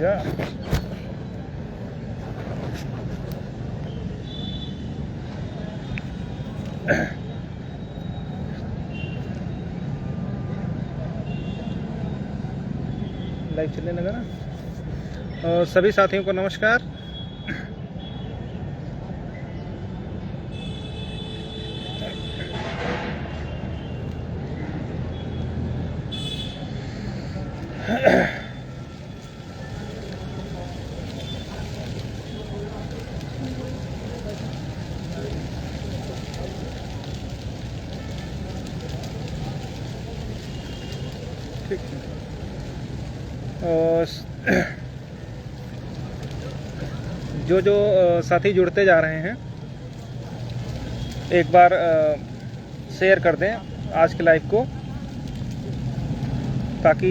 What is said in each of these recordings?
जा। लाइव चलने लगा ना। सभी साथियों को नमस्कार। ठीक जो साथी जुड़ते जा रहे हैं एक बार शेयर कर दें आज के लाइव को, ताकि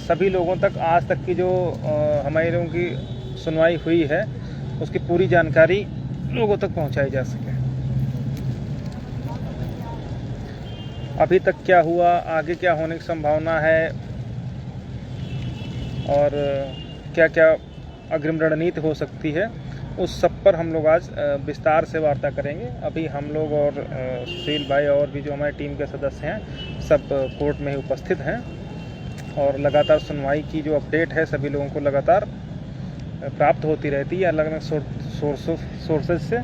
सभी लोगों तक आज तक की जो हमारे लोगों की सुनवाई हुई है उसकी पूरी जानकारी लोगों तक पहुंचाई जा सके। अभी तक क्या हुआ, आगे क्या होने की संभावना है और क्या क्या अग्रिम रणनीति हो सकती है, उस सब पर हम लोग आज विस्तार से वार्ता करेंगे। अभी हम लोग और सुशील भाई और भी जो हमारी टीम के सदस्य हैं सब कोर्ट में ही उपस्थित हैं और लगातार सुनवाई की जो अपडेट है सभी लोगों को लगातार प्राप्त होती रहती है अलग अलग सोर्सेज से,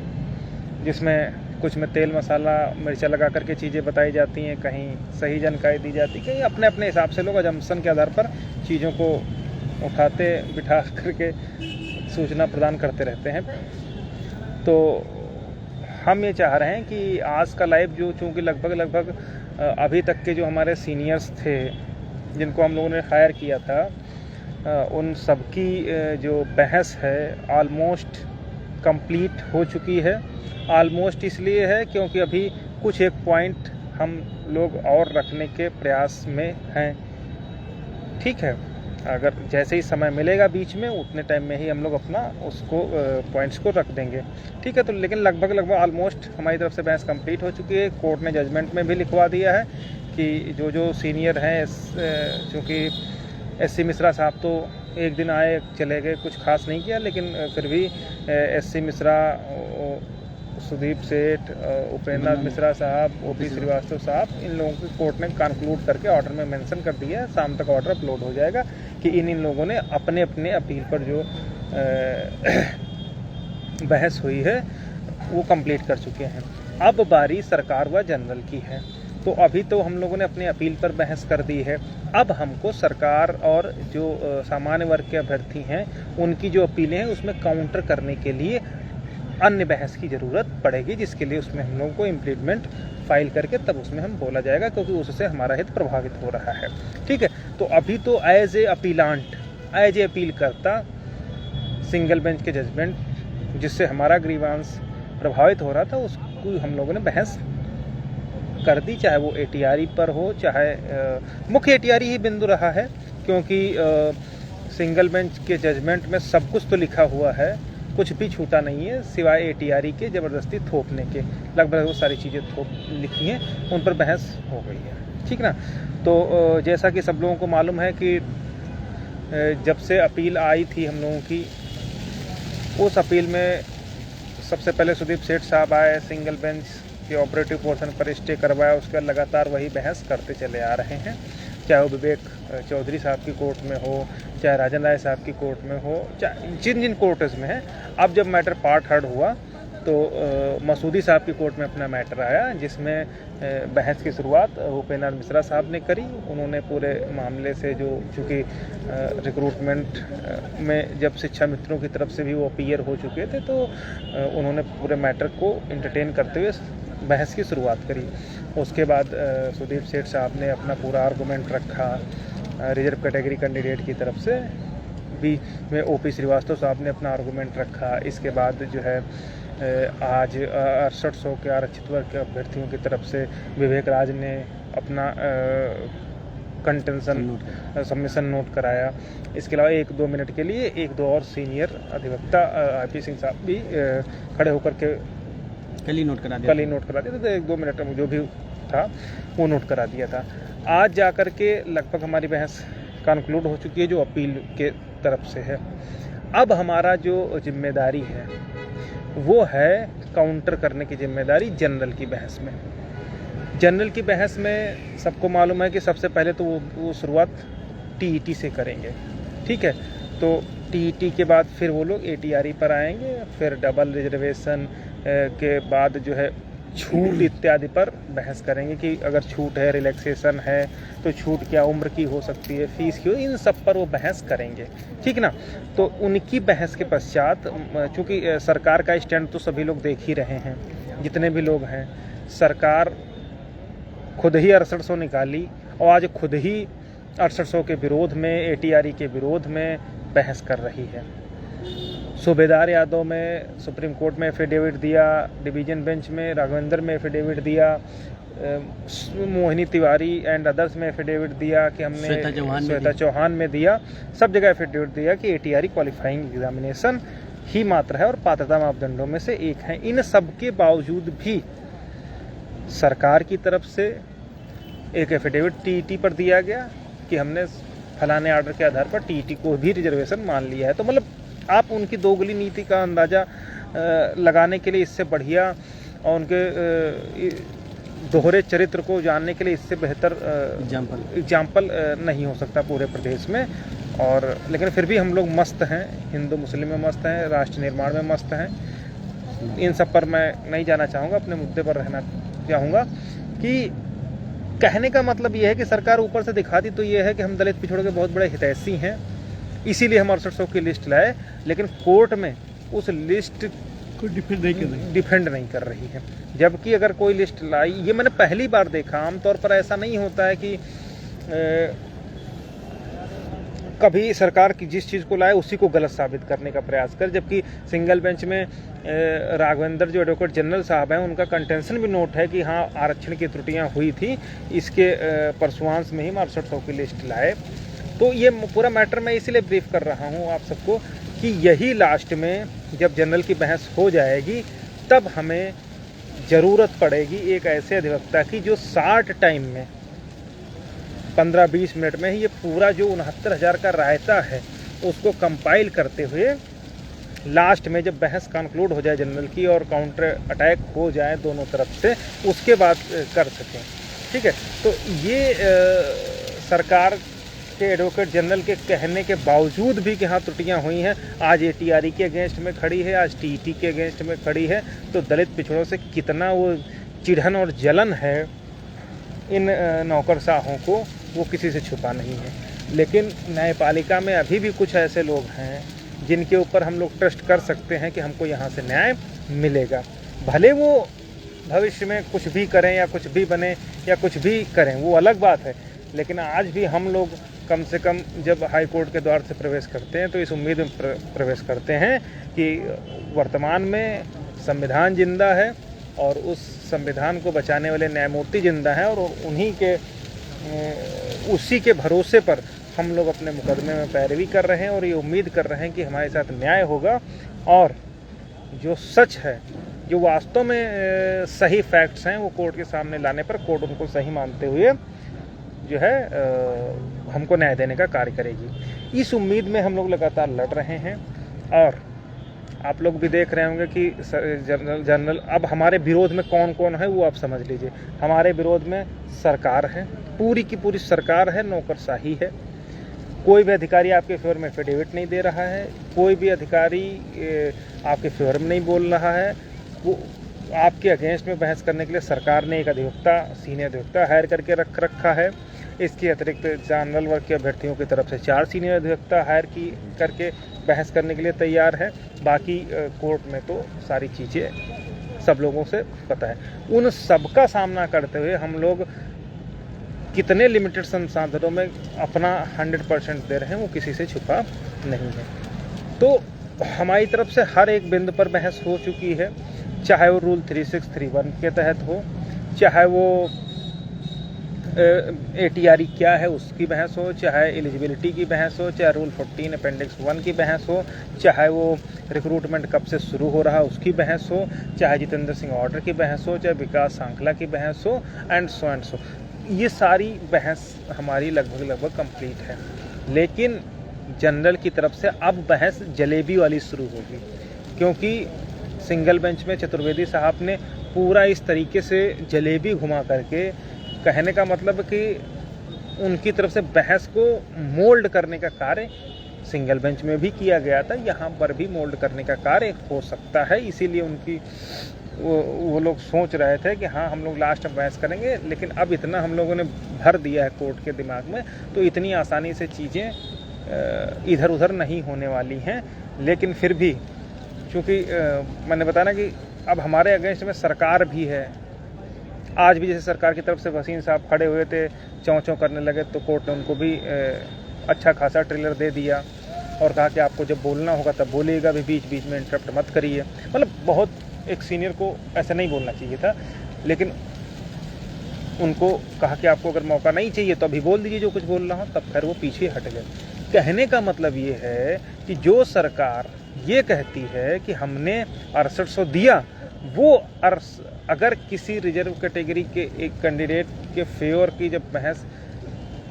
जिसमें कुछ में तेल मसाला मिर्चा लगा करके चीज़ें बताई जाती हैं, कहीं सही जानकारी दी जाती है, कहीं अपने अपने हिसाब से लोग अजम्पशन के आधार पर चीज़ों को उठाते बिठा करके सूचना प्रदान करते रहते हैं। तो हम ये चाह रहे हैं कि आज का लाइव जो चूँकि लगभग अभी तक के जो हमारे सीनियर्स थे जिनको हम लोगों ने हायर किया था, उन सबकी जो बहस है ऑलमोस्ट कंप्लीट हो चुकी है। ऑलमोस्ट इसलिए है क्योंकि अभी कुछ एक पॉइंट हम लोग और रखने के प्रयास में हैं। ठीक है, अगर जैसे ही समय मिलेगा बीच में उतने टाइम में ही हम लोग अपना उसको पॉइंट्स को रख देंगे। ठीक है, तो लेकिन लगभग ऑलमोस्ट हमारी तरफ से बहस कंप्लीट हो चुकी है। कोर्ट ने जजमेंट में भी लिखवा दिया है कि जो सीनियर हैं, चूँकि एससी मिश्रा साहब तो एक दिन आए चले गए, कुछ खास नहीं किया, लेकिन फिर भी एससी मिश्रा, सुदीप सेठ, उपेंद्र नाथ मिश्रा साहब, ओपी श्रीवास्तव साहब, इन लोगों को कोर्ट ने कंक्लूड करके ऑर्डर में मेंशन कर दिया है। शाम तक ऑर्डर अपलोड हो जाएगा कि इन लोगों ने अपने अपने अपील पर जो बहस हुई है वो कंप्लीट कर चुके हैं। अब बारी सरकार व जनरल की है। तो अभी तो हम लोगों ने अपनी अपील पर बहस कर दी है, अब हमको सरकार और जो सामान्य वर्ग के अभ्यर्थी हैं उनकी जो अपीलें हैं उसमें काउंटर करने के लिए अन्य बहस की ज़रूरत पड़ेगी, जिसके लिए उसमें हम लोगों को इम्प्लीमेंट फाइल करके तब उसमें हम बोला जाएगा, क्योंकि उससे हमारा हित प्रभावित हो रहा है। ठीक है, तो अभी तो as a appellant, as a appeal करता सिंगल बेंच के जजमेंट जिससे हमारा ग्रीवांस प्रभावित हो रहा था उसको हम लोगों ने बहस कर दी, चाहे वो एटीआरई पर हो, चाहे मुख्य एटीआरई ही बिंदु रहा है, क्योंकि सिंगल बेंच के जजमेंट में सब कुछ तो लिखा हुआ है, कुछ भी छूटा नहीं है सिवाय एटीआरई के ज़बरदस्ती थोपने के। लगभग वो सारी चीज़ें लिखी हैं, उन पर बहस हो गई है। ठीक ना। तो जैसा कि सब लोगों को मालूम है कि जब से अपील आई थी हम लोगों की, उस अपील में सबसे पहले सुदीप सेठ साहब आए, सिंगल बेंच के ऑपरेटिव पोर्शन पर स्टे करवाया, उसके बाद लगातार वही बहस करते चले आ रहे हैं, चाहे वो विवेक चौधरी साहब की कोर्ट में हो, चाहे राजन राय साहब की कोर्ट में हो, चाहे जिन कोर्ट्स में है। अब जब मैटर पार्ट हर्ड हुआ तो मसूदी साहब की कोर्ट में अपना मैटर आया, जिसमें बहस की शुरुआत उपेंद्र मिश्रा साहब ने करी। उन्होंने पूरे मामले से जो चूँकि रिक्रूटमेंट में जब शिक्षा मित्रों की तरफ से भी वो अपीयर हो चुके थे, तो उन्होंने पूरे मैटर को एंटरटेन करते हुए बहस की शुरुआत करी। उसके बाद सुदीप सेठ साहब ने अपना पूरा आर्गूमेंट रखा रिजर्व कैटेगरी कैंडिडेट की तरफ से, बीच में ओपी श्रीवास्तव साहब ने अपना आर्गूमेंट रखा। इसके बाद जो है आज 6800 के आरक्षित वर्ग के अभ्यर्थियों की तरफ से विवेक राज ने अपना कंटेंशन सबमिशन नोट कराया। इसके अलावा 1-2 मिनट के लिए 1-2 और सीनियर अधिवक्ता IP सिंह साहब भी खड़े होकर के कल ही नोट करा दिया था। तो 1-2 मिनट में जो भी था वो नोट करा दिया था। आज जाकर के लगभग हमारी बहस कंक्लूड हो चुकी है, जो अपील के तरफ से है। अब हमारा जो जिम्मेदारी है वो है काउंटर करने की जिम्मेदारी जनरल की बहस में। जनरल की बहस में सबको मालूम है कि सबसे पहले तो वो शुरुआत टीईटी से करेंगे, ठीक है। तो टीईटी के बाद फिर वो लोग एटीआरई पर आएंगे, फिर डबल रिजर्वेशन के बाद जो है छूट इत्यादि पर बहस करेंगे कि अगर छूट है, रिलैक्सेशन है तो छूट क्या उम्र की हो सकती है, फीस की, इन सब पर वो बहस करेंगे, ठीक ना। तो उनकी बहस के पश्चात, चूँकि सरकार का स्टैंड तो सभी लोग देख ही रहे हैं, जितने भी लोग हैं, सरकार खुद ही 6800 निकाली और आज खुद ही 6800 के विरोध में, एटीआरई के विरोध में बहस कर रही है। सूबेदार यादव में सुप्रीम कोर्ट में एफिडेविट दिया, डिवीजन बेंच में राघवेंद्र में एफिडेविट दिया, मोहिनी तिवारी एंड अदर्स में एफिडेविट दिया कि हमने, श्वेता चौहान में दिया, सब जगह एफिडेविट दिया कि एटीआरई क्वालिफाइंग एग्जामिनेशन ही मात्र है और पात्रता मापदंडों में से एक है। इन सब के बावजूद भी सरकार की तरफ से एक एफिडेविट टीईटी पर दिया गया कि हमने फलाने आर्डर के आधार पर टीईटी को भी रिजर्वेशन मान लिया है। तो मतलब आप उनकी दोगली नीति का अंदाज़ा लगाने के लिए इससे बढ़िया और उनके दोहरे चरित्र को जानने के लिए इससे बेहतर एग्जाम्पल नहीं हो सकता पूरे प्रदेश में। और लेकिन फिर भी हम लोग मस्त हैं, हिंदू मुस्लिम में मस्त हैं, राष्ट्र निर्माण में मस्त हैं। इन सब पर मैं नहीं जाना चाहूँगा, अपने मुद्दे पर रहना चाहूँगा कि कहने का मतलब ये है कि सरकार ऊपर से दिखाती तो ये है कि हम दलित पिछड़ों के बहुत बड़े हितैषी हैं, इसीलिए हम 6800 की लिस्ट लाए, लेकिन कोर्ट में उस लिस्ट को डिफेंड नहीं कर रही है। जबकि अगर कोई लिस्ट लाई, ये मैंने पहली बार देखा, आमतौर पर ऐसा नहीं होता है कि कभी सरकार की जिस चीज़ को लाए उसी को गलत साबित करने का प्रयास कर। जबकि सिंगल बेंच में राघवेंद्र जो एडवोकेट जनरल साहब हैं, उनका कंटेंशन भी नोट है कि हाँ आरक्षण की त्रुटियां हुई थी, इसके परसुआंस में ही 6800 की लिस्ट लाए। तो ये पूरा मैटर मैं इसीलिए ब्रीफ कर रहा हूँ आप सबको कि यही लास्ट में जब जनरल की बहस हो जाएगी तब हमें ज़रूरत पड़ेगी एक ऐसे अधिवक्ता की जो शार्ट टाइम में 15-20 मिनट में ही ये पूरा जो 69,000 का रायता है उसको कंपाइल करते हुए लास्ट में जब बहस कंक्लूड हो जाए जनरल की और काउंटर अटैक हो जाए दोनों तरफ से, उसके बाद कर सकें, ठीक है। तो ये सरकार के एडवोकेट जनरल के कहने के बावजूद भी कि हाँ त्रुटियां हुई हैं, आज एटीआरई के अगेंस्ट में खड़ी है, आज टीईटी के अगेंस्ट में खड़ी है, तो दलित पिछड़ों से कितना वो चिढ़न और जलन है इन नौकरशाहों को, वो किसी से छुपा नहीं है। लेकिन न्यायपालिका में अभी भी कुछ ऐसे लोग हैं जिनके ऊपर हम लोग ट्रस्ट कर सकते हैं कि हमको यहाँ से न्याय मिलेगा, भले वो भविष्य में कुछ भी करें या कुछ भी बने या कुछ भी करें, वो अलग बात है। लेकिन आज भी हम लोग कम से कम जब हाई कोर्ट के द्वार से प्रवेश करते हैं तो इस उम्मीद में प्रवेश करते हैं कि वर्तमान में संविधान जिंदा है और उस संविधान को बचाने वाले न्यायमूर्ति जिंदा हैं, और उन्हीं के उसी के भरोसे पर हम लोग अपने मुकदमे में पैरवी कर रहे हैं और ये उम्मीद कर रहे हैं कि हमारे साथ न्याय होगा और जो सच है, जो वास्तव में सही फैक्ट्स हैं, वो कोर्ट के सामने लाने पर कोर्ट उनको सही मानते हुए जो है हमको न्याय देने का कार्य करेगी। इस उम्मीद में हम लोग लगातार लड़ रहे हैं और आप लोग भी देख रहे होंगे कि जनरल अब हमारे विरोध में कौन कौन है वो आप समझ लीजिए। हमारे विरोध में सरकार है, पूरी की पूरी सरकार है, नौकरशाही है। कोई भी अधिकारी आपके फेवर में एफिडेविट नहीं दे रहा है, कोई भी अधिकारी आपके फेवर में नहीं बोल रहा है। वो आपके अगेंस्ट में बहस करने के लिए सरकार ने एक अधिवक्ता, सीनियर अधिवक्ता हायर करके रखा है। इसके अतिरिक्त जनरल वर्ग के अभ्यर्थियों की तरफ से 4 सीनियर अधिवक्ता हायर करके बहस करने के लिए तैयार है। बाकी कोर्ट में तो सारी चीज़ें सब लोगों से पता है। उन सब का सामना करते हुए हम लोग कितने लिमिटेड संसाधनों में अपना 100% दे रहे हैं वो किसी से छुपा नहीं है। तो हमारी तरफ से हर एक बिंदु पर बहस हो चुकी है, चाहे वो रूल 3631 के तहत हो, चाहे वो एटीआरई क्या है उसकी बहस हो, चाहे एलिजिबिलिटी की बहस हो, चाहे रूल 14 अपेंडिक्स 1 की बहस हो, चाहे वो रिक्रूटमेंट कब से शुरू हो रहा है उसकी बहस हो, चाहे जितेंद्र सिंह ऑर्डर की बहस हो, चाहे विकास सांखला की बहस हो, एंड सो। ये सारी बहस हमारी लगभग कंप्लीट है। लेकिन जनरल की तरफ से अब बहस जलेबी वाली शुरू होगी, क्योंकि सिंगल बेंच में चतुर्वेदी साहब ने पूरा इस तरीके से जलेबी घुमा करके, कहने का मतलब कि उनकी तरफ से बहस को मोल्ड करने का कार्य सिंगल बेंच में भी किया गया था, यहाँ पर भी मोल्ड करने का कार्य हो सकता है। इसीलिए उनकी वो लोग सोच रहे थे कि हाँ हम लोग लास्ट में बहस करेंगे, लेकिन अब इतना हम लोगों ने भर दिया है कोर्ट के दिमाग में, तो इतनी आसानी से चीज़ें इधर उधर नहीं होने वाली हैं। लेकिन फिर भी चूँकि मैंने बताया ना कि अब हमारे अगेंस्ट में सरकार भी है, आज भी जैसे सरकार की तरफ से वसीम साहब खड़े हुए थे, चौं चौं करने लगे, तो कोर्ट ने उनको भी अच्छा खासा ट्रेलर दे दिया और कहा कि आपको जब बोलना होगा तब बोलिएगा, भी बीच बीच में इंटरप्ट मत करिए। मतलब बहुत एक सीनियर को ऐसा नहीं बोलना चाहिए था, लेकिन उनको कहा कि आपको अगर मौका नहीं चाहिए तो अभी बोल दीजिए जो कुछ बोल रहा हूँ, तब खैर वो पीछे हट गए। कहने का मतलब ये है कि जो सरकार ये कहती है कि हमने 6800 दिया, वो अगर किसी रिजर्व कैटेगरी के एक कैंडिडेट के फेवर की जब बहस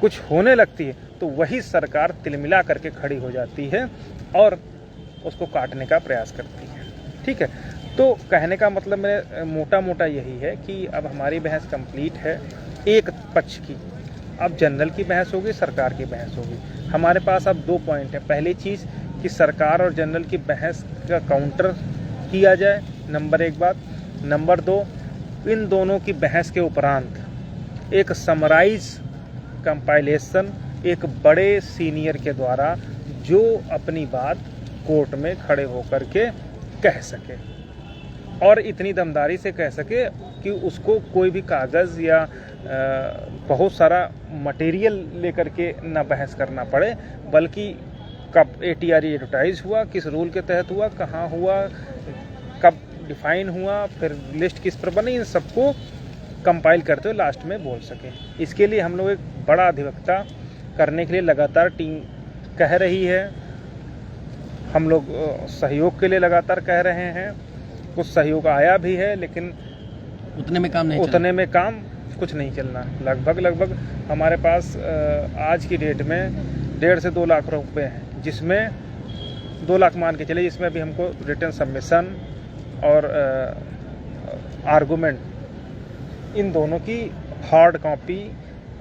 कुछ होने लगती है तो वही सरकार तिलमिला करके खड़ी हो जाती है और उसको काटने का प्रयास करती है। ठीक है, तो कहने का मतलब मेरे मोटा मोटा यही है कि अब हमारी बहस कंप्लीट है एक पक्ष की, अब जनरल की बहस होगी, सरकार की बहस होगी। हमारे पास अब 2 पॉइंट है। पहली चीज़ कि सरकार और जनरल की बहस का काउंटर किया जाए, नंबर 1 बात। नंबर 2, इन दोनों की बहस के उपरांत एक समराइज कंपाइलेशन एक बड़े सीनियर के द्वारा जो अपनी बात कोर्ट में खड़े होकर के कह सके, और इतनी दमदारी से कह सके कि उसको कोई भी कागज़ या बहुत सारा मटेरियल लेकर के ना बहस करना पड़े, बल्कि कब ATRE एडवर्टाइज हुआ, किस रूल के तहत हुआ, कहाँ हुआ, कब डिफाइन हुआ, फिर लिस्ट किस पर बनी, इन सबको कंपाइल करते हुए लास्ट में बोल सके। इसके लिए हम लोग एक बड़ा अधिवक्ता करने के लिए लगातार टीम कह रही है, हम लोग सहयोग के लिए लगातार कह रहे हैं, कुछ सहयोग आया भी है, लेकिन उतने में काम कुछ नहीं चलना। लगभग हमारे पास आज की डेट में 1.5 से 2 लाख रुपए हैं, जिसमें 2 लाख मान के चले, जिसमें अभी हमको रिटर्न सबमिशन और आर्गूमेंट, इन दोनों की हार्ड कॉपी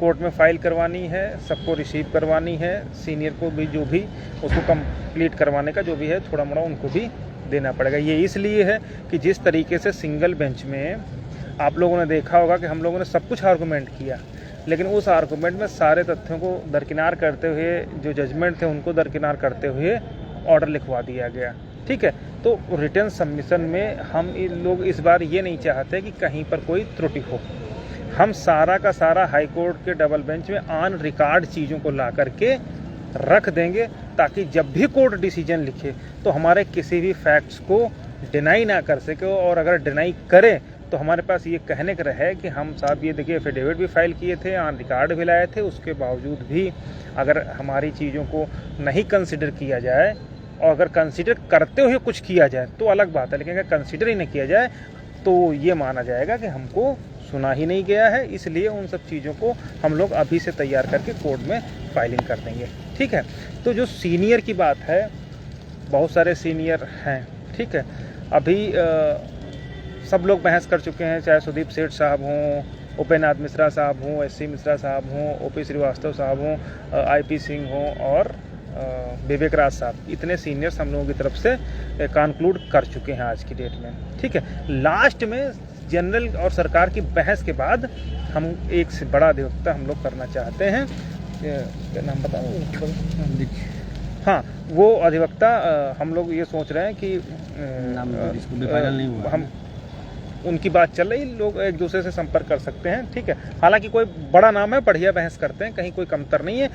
कोर्ट में फाइल करवानी है, सबको रिसीव करवानी है, सीनियर को भी जो भी उसको कंप्लीट करवाने का जो भी है थोड़ा मोड़ा उनको भी देना पड़ेगा। ये इसलिए है कि जिस तरीके से सिंगल बेंच में आप लोगों ने देखा होगा कि हम लोगों ने सब कुछ आर्गूमेंट किया, लेकिन उस आर्गूमेंट में सारे तथ्यों को दरकिनार करते हुए, जो जजमेंट थे उनको दरकिनार करते हुए ऑर्डर लिखवा दिया गया। ठीक है, तो रिटर्न सबमिशन में हम लोग इस बार ये नहीं चाहते कि कहीं पर कोई त्रुटि हो। हम सारा का सारा हाई कोर्ट के डबल बेंच में ऑन रिकॉर्ड चीज़ों को ला करके रख देंगे, ताकि जब भी कोर्ट डिसीजन लिखे तो हमारे किसी भी फैक्ट्स को डिनाई ना कर सके, और अगर डिनाई करे तो हमारे पास ये कहने का रहे कि हम साहब ये देखिए एफिडेविट भी फाइल किए थे, ऑन रिकॉर्ड भी लाए थे, उसके बावजूद भी अगर हमारी चीज़ों को नहीं कंसिडर किया जाए, और अगर कंसिडर करते हुए कुछ किया जाए तो अलग बात है, लेकिन अगर कंसिडर ही नहीं किया जाए तो ये माना जाएगा कि हमको सुना ही नहीं गया है। इसलिए उन सब चीज़ों को हम लोग अभी से तैयार करके कोर्ट में फाइलिंग कर देंगे। ठीक है, तो जो सीनियर की बात है, बहुत सारे सीनियर हैं। ठीक है, अभी सब लोग बहस कर चुके हैं, चाहे सुदीप सेठ साहब हों, उपेन्द्रनाथ मिश्रा साहब हों, SC मिश्रा साहब हों, OP श्रीवास्तव साहब हों, IP सिंह हों और विवेक राज साहब, इतने सीनियर्स हम लोगों की तरफ से कंक्लूड कर चुके हैं आज की डेट में। ठीक है, लास्ट में जनरल और सरकार की बहस के बाद हम एक से बड़ा अधिवक्ता हम लोग करना चाहते हैं, क्या नाम बताऊँ? हाँ, वो अधिवक्ता हम लोग ये सोच रहे हैं कि हम उनकी बात चल रही, लोग एक दूसरे से संपर्क कर सकते हैं। ठीक है, हालांकि कोई बड़ा नाम है, बढ़िया बहस करते हैं, कहीं कोई कमतर नहीं है,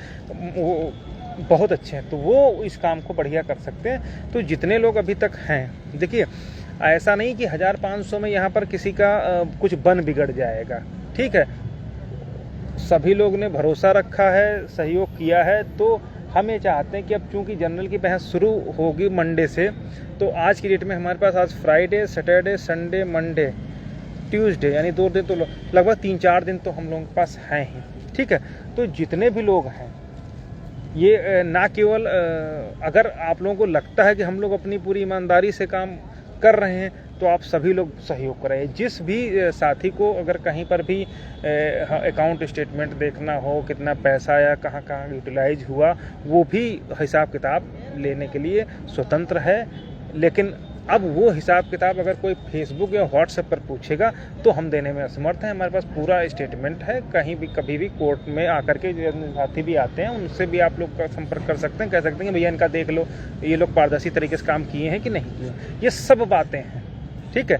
वो बहुत अच्छे हैं, तो वो इस काम को बढ़िया कर सकते हैं। तो जितने लोग अभी तक हैं, देखिए ऐसा नहीं कि 1500 में यहाँ पर किसी का कुछ बन बिगड़ जाएगा। ठीक है, सभी लोग ने भरोसा रखा है, सहयोग किया है, तो हम ये चाहते हैं कि अब चूंकि जनरल की बहस शुरू होगी मंडे से, तो आज की डेट में हमारे पास आज Friday, Saturday, Sunday, Monday, Tuesday, यानी 2 दिन, तो लगभग 3-4 दिन तो हम लोगों के पास हैं ही। ठीक है, तो जितने भी लोग हैं ये ना केवल अगर आप लोगों को लगता है कि हम लोग अपनी पूरी ईमानदारी से काम कर रहे हैं तो आप सभी लोग सहयोग करें। जिस भी साथी को अगर कहीं पर भी अकाउंट स्टेटमेंट देखना हो, कितना पैसा या कहाँ कहाँ यूटिलाइज हुआ, वो भी हिसाब किताब लेने के लिए स्वतंत्र है। लेकिन अब वो हिसाब किताब अगर कोई फेसबुक या व्हाट्सएप पर पूछेगा तो हम देने में असमर्थ हैं। हमारे पास पूरा स्टेटमेंट है, कहीं भी कभी भी कोर्ट में आकर के जो साथी भी आते हैं उनसे भी आप लोग का संपर्क कर सकते हैं, कह सकते हैं कि भैया इनका देख लो, ये लोग पारदर्शी तरीके से काम किए हैं कि नहीं किए। ये सब बातें हैं, ठीक है।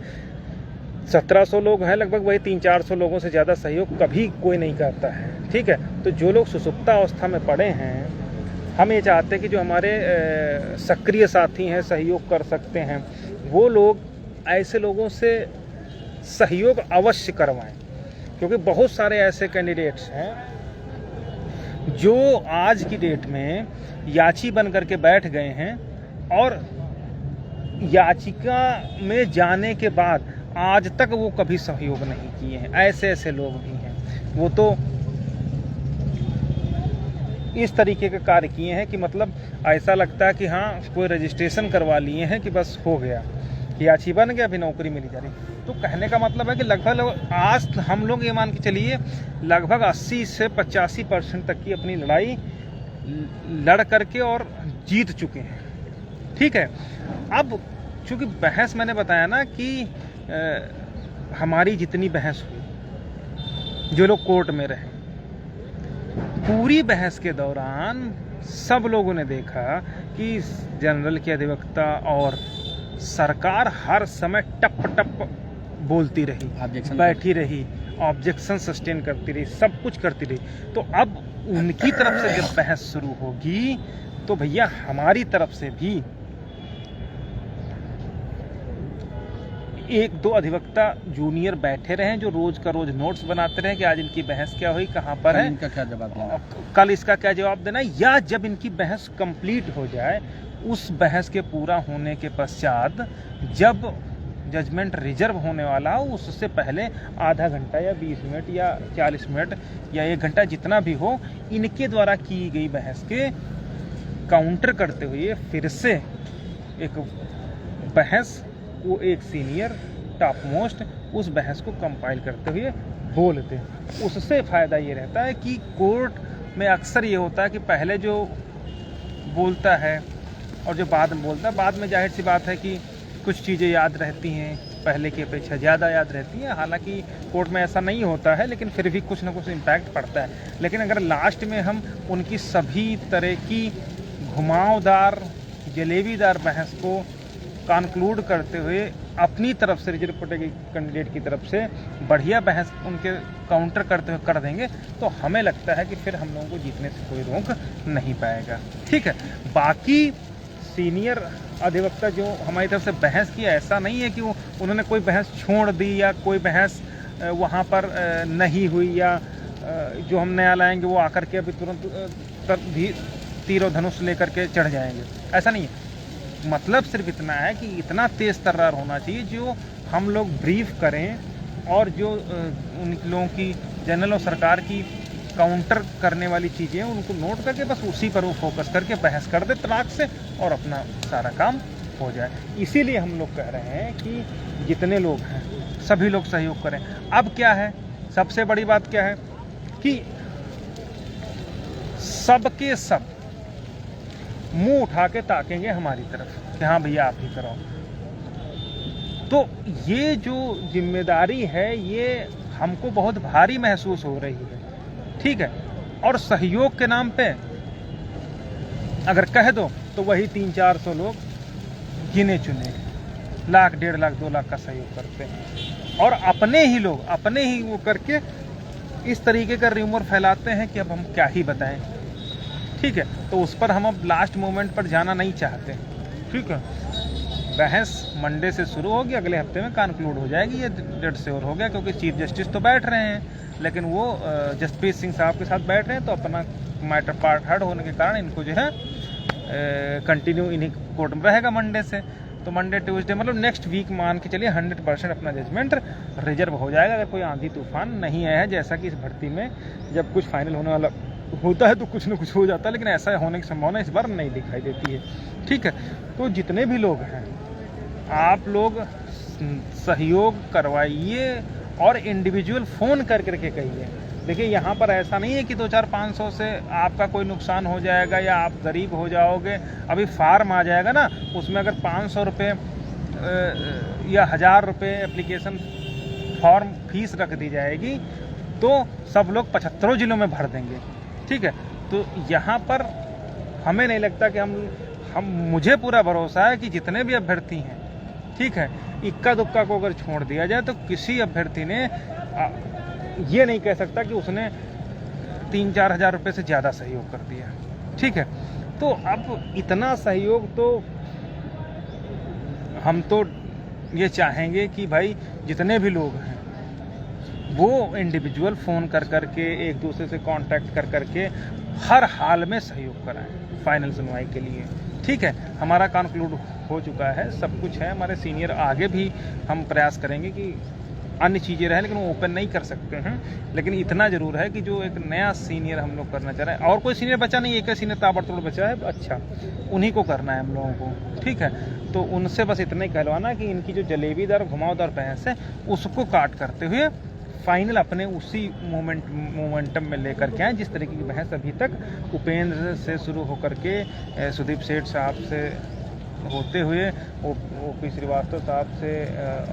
1700 लोग हैं लगभग, वही 300-400 लोगों से ज़्यादा सहयोग कभी कोई नहीं करता है, ठीक है। तो जो लोग सुसुप्ता अवस्था में पड़े हैं, हम ये चाहते हैं कि जो हमारे सक्रिय साथी हैं, सहयोग कर सकते हैं, वो लोग ऐसे लोगों से सहयोग अवश्य करवाएं। क्योंकि बहुत सारे ऐसे कैंडिडेट्स हैं जो आज की डेट में याची बन करके बैठ गए हैं और याचिका में जाने के बाद आज तक वो कभी सहयोग नहीं किए हैं। ऐसे ऐसे लोग भी हैं, वो तो इस तरीके के कार्य किए हैं कि मतलब ऐसा लगता है कि हाँ कोई रजिस्ट्रेशन करवा लिए हैं कि बस हो गया, याची बन गया, अभी नौकरी मिली जा रही। तो कहने का मतलब है कि लगभग आज हम लोग ये मान के चलिए लगभग 80 से 85% तक की अपनी लड़ाई लड़ करके और जीत चुके हैं, ठीक है। अब चूंकि बहस मैंने बताया ना कि हमारी जितनी बहस हुई, जो लोग कोर्ट में रहे, पूरी बहस के दौरान सब लोगों ने देखा कि जनरल के अधिवक्ता और सरकार हर समय टप टप बोलती रही, बैठी रही, ऑब्जेक्शन सस्टेन करती रही, सब कुछ करती रही। तो अब उनकी तरफ से जब बहस शुरू होगी तो भैया हमारी तरफ से भी एक दो अधिवक्ता जूनियर बैठे रहे जो रोज का रोज नोट्स बनाते रहे कि आज इनकी बहस क्या हुई, कहाँ पर है, इनका क्या जवाब देना, कल इसका क्या जवाब देना। या जब इनकी बहस कंप्लीट हो जाए, उस बहस के पूरा होने के पश्चात जब जजमेंट रिजर्व होने वाला हो, उससे पहले आधा घंटा या 20 मिनट या 40 मिनट या 1 घंटा जितना भी हो, इनके द्वारा की गई बहस के काउंटर करते हुए फिर से एक बहस, वो एक सीनियर टॉप मोस्ट उस बहस को कंपाइल करते हुए बोलते हैं। उससे फ़ायदा ये रहता है कि कोर्ट में अक्सर ये होता है कि पहले जो बोलता है और जो बाद में बोलता है, बाद में जाहिर सी बात है कि कुछ चीज़ें याद रहती हैं, पहले की अपेक्षा ज़्यादा याद रहती हैं। हालांकि कोर्ट में ऐसा नहीं होता है, लेकिन फिर भी कुछ ना कुछ इम्पैक्ट पड़ता है। लेकिन अगर लास्ट में हम उनकी सभी तरह की घुमावदार, जलेबीदार बहस को कंक्लूड करते हुए अपनी तरफ से रिजर्व कैंडिडेट की तरफ से बढ़िया बहस उनके काउंटर करते हुए कर देंगे, तो हमें लगता है कि फिर हम लोगों को जीतने से कोई रोक नहीं पाएगा, ठीक है। बाकी सीनियर अधिवक्ता जो हमारी तरफ से बहस किया, ऐसा नहीं है कि उन्होंने कोई बहस छोड़ दी या कोई बहस वहाँ पर नहीं हुई, या जो हम नया लाएंगे वो आकर के अभी तुरंत भी तीर और धनुष लेकर के चढ़ जाएंगे, ऐसा नहीं है। मतलब सिर्फ इतना है कि इतना तेज तर्रार होना चाहिए जो हम लोग ब्रीफ करें और जो उन लोगों की जनरल और सरकार की काउंटर करने वाली चीज़ें हैं उनको नोट करके बस उसी पर वो फोकस करके बहस कर दे तलाक से और अपना सारा काम हो जाए। इसीलिए हम लोग कह रहे हैं कि जितने लोग हैं सभी लोग सहयोग करें। अब क्या है, सबसे बड़ी बात क्या है कि सबके सब मुंह उठा के ताकेंगे हमारी तरफ कि हाँ भैया आप ही कराओ। तो ये जो जिम्मेदारी है ये हमको बहुत भारी महसूस हो रही है, ठीक है। और सहयोग के नाम पे अगर कह दो तो वही 300-400 लोग गिने चुने 1 लाख, 1.5 लाख, 2 लाख का सहयोग करते हैं और अपने ही लोग अपने ही वो करके इस तरीके का र्यूमर फैलाते हैं कि अब हम क्या ही बताएं, ठीक है। तो उस पर हम अब लास्ट मोमेंट पर जाना नहीं चाहते, ठीक है। बहस मंडे से शुरू होगी, अगले हफ्ते में कंक्लूड हो जाएगी, ये डेट से और हो गया, क्योंकि चीफ जस्टिस तो बैठ रहे हैं, लेकिन वो जसप्रीत सिंह साहब के साथ बैठ रहे हैं, तो अपना मैटर पार्ट हर्ड होने के कारण इनको जो है कंटिन्यू इन्हीं कोर्ट में रहेगा मंडे से। तो मंडे ट्यूसडे मतलब नेक्स्ट वीक मान के चलिए 100% अपना जजमेंट रिजर्व हो जाएगा, अगर कोई आंधी तूफान नहीं आया है, जैसा कि इस भर्ती में जब कुछ फाइनल होने वाला होता है तो कुछ न कुछ हो जाता है, लेकिन ऐसा होने की संभावना इस बार नहीं दिखाई देती है। ठीक है, तो जितने भी लोग हैं आप लोग सहयोग करवाइए और इंडिविजुअल फ़ोन कर करके कहिए। देखिए यहाँ पर ऐसा नहीं है कि 2-4-500 से आपका कोई नुकसान हो जाएगा या आप गरीब हो जाओगे। अभी फार्म आ जाएगा ना, उसमें अगर 500 रुपये या 1000 रुपये एप्लीकेशन फॉर्म फीस रख दी जाएगी तो सब लोग 75 जिलों में भर देंगे। ठीक है, तो यहाँ पर हमें नहीं लगता कि हम मुझे पूरा भरोसा है कि जितने भी अभ्यर्थी हैं, ठीक है, इक्का दुक्का को अगर छोड़ दिया जाए तो किसी अभ्यर्थी ने ये नहीं कह सकता कि उसने 3-4 हज़ार रुपये से ज़्यादा सहयोग कर दिया। ठीक है, तो अब इतना सहयोग तो हम तो ये चाहेंगे कि भाई जितने भी लोग हैं वो इंडिविजुअल फ़ोन कर करके एक दूसरे से कांटेक्ट कर करके हर हाल में सहयोग कराएं फाइनल सुनवाई के लिए। ठीक है, हमारा कंक्लूड हो चुका है, सब कुछ है। हमारे सीनियर आगे भी हम प्रयास करेंगे कि अन्य चीज़ें रहें, लेकिन वो ओपन नहीं कर सकते हैं। लेकिन इतना ज़रूर है कि जो एक नया सीनियर हम लोग करना चाह रहे हैं, और कोई सीनियर बचा नहीं, एक सीनियर ताबड़तोड़ बचा है, अच्छा उन्हीं को करना है हम लोगों को। ठीक है, तो उनसे बस इतना ही कहलवाना कि इनकी जो जलेबीदार घुमावदार बहस है उसको काट करते हुए फाइनल अपने उसी मोमेंटम में लेकर के आए जिस तरीके की बहस अभी तक उपेंद्र से शुरू होकर के सुदीप सेठ साहब से होते हुए ओ.पी. श्रीवास्तव साहब से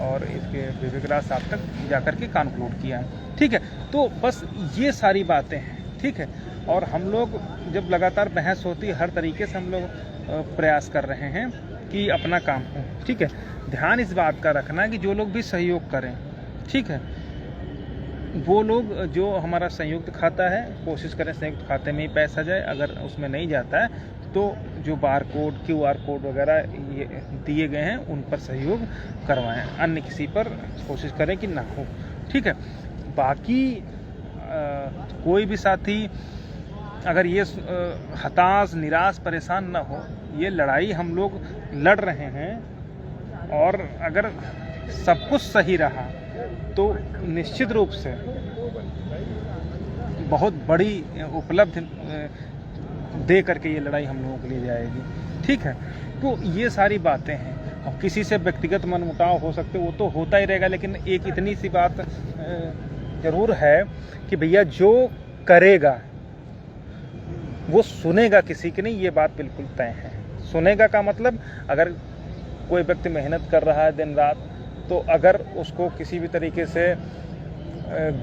और इसके विवेक राज साहब तक जाकर के कंक्लूड किया है। ठीक है, तो बस ये सारी बातें हैं। ठीक है, और हम लोग जब लगातार बहस होती है हर तरीके से हम लोग प्रयास कर रहे हैं कि अपना काम हो। ठीक है, ध्यान इस बात का रखना कि जो लोग भी सहयोग करें, ठीक है, वो लोग जो हमारा संयुक्त खाता है कोशिश करें संयुक्त खाते में ही पैसा जाए। अगर उसमें नहीं जाता है तो जो बार कोड QR कोड वगैरह ये दिए गए हैं उन पर सहयोग करवाएं, अन्य किसी पर कोशिश करें कि ना हो। ठीक है, बाकी कोई भी साथी अगर ये हताश निराश परेशान ना हो, ये लड़ाई हम लोग लड़ रहे हैं और अगर सब कुछ सही रहा तो निश्चित रूप से बहुत बड़ी उपलब्धि दे करके ये लड़ाई हम लोगों के लिए जाएगी। ठीक है, तो ये सारी बातें हैं। और किसी से व्यक्तिगत मनमुटाव हो सकते, वो तो होता ही रहेगा, लेकिन एक इतनी सी बात जरूर है कि भैया जो करेगा वो सुनेगा किसी की नहीं, ये बात बिल्कुल तय है। सुनेगा का मतलब अगर कोई व्यक्ति मेहनत कर रहा है दिन रात, तो अगर उसको किसी भी तरीके से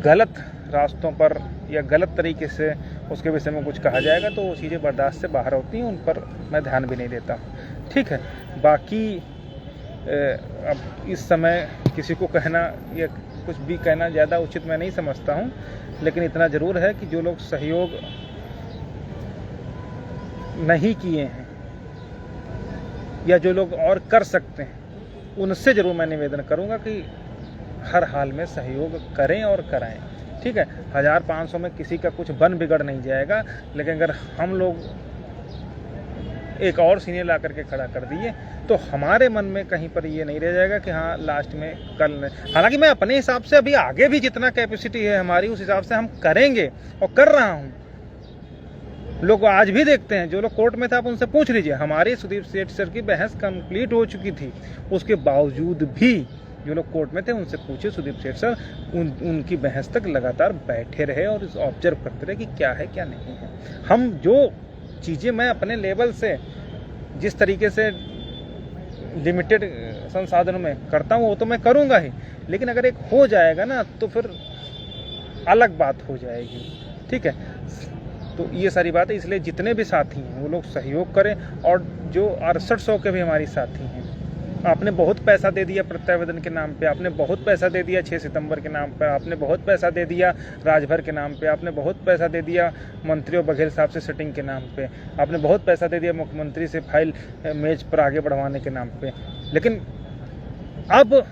गलत रास्तों पर या गलत तरीके से उसके विषय में कुछ कहा जाएगा तो वो चीज़ें बर्दाश्त से बाहर होती हैं, उन पर मैं ध्यान भी नहीं देता हूँ। ठीक है, बाकी अब इस समय किसी को कहना या कुछ भी कहना ज़्यादा उचित मैं नहीं समझता हूँ, लेकिन इतना ज़रूर है कि जो लोग सहयोग नहीं किए हैं या जो लोग और कर सकते हैं उनसे ज़रूर मैं निवेदन करूँगा कि हर हाल में सहयोग करें और कराएं। ठीक है, 1000-500 में किसी का कुछ बन बिगड़ नहीं जाएगा, लेकिन अगर हम लोग एक और सीनियर ला करके खड़ा कर दिए तो हमारे मन में कहीं पर ये नहीं रह जाएगा कि हाँ लास्ट में कल। हालांकि मैं अपने हिसाब से अभी आगे भी जितना कैपेसिटी है हमारी उस हिसाब से हम करेंगे और कर रहा हूँ। लोग आज भी देखते हैं, जो लोग कोर्ट में थे आप उनसे पूछ लीजिए, हमारे सुदीप सेठ सर की बहस कंप्लीट हो चुकी थी, उसके बावजूद भी जो लोग कोर्ट में थे उनसे पूछे सुदीप सेठ सर उनकी बहस तक लगातार बैठे रहे और ऑब्जर्व करते रहे कि क्या है क्या नहीं है। हम जो चीज़ें मैं अपने लेवल से जिस तरीके से लिमिटेड संसाधनों में करता हूँ वो तो मैं करूँगा ही, लेकिन अगर एक हो जाएगा ना तो फिर अलग बात हो जाएगी। ठीक है, तो ये सारी बात है, इसलिए जितने भी साथी हैं वो लोग सहयोग करें। और जो 6800 के भी हमारी साथी हैं, आपने बहुत पैसा दे दिया प्रत्यावेदन के नाम पे, आपने बहुत पैसा दे दिया 6 सितंबर के नाम पे, आपने बहुत पैसा दे दिया राजभर के नाम पे, आपने बहुत पैसा दे दिया मंत्रियों बघेल साहब से सेटिंग के नाम पे, आपने बहुत पैसा दे दिया मुख्यमंत्री से फाइल मेज पर आगे बढ़वाने के नाम पे। लेकिन अब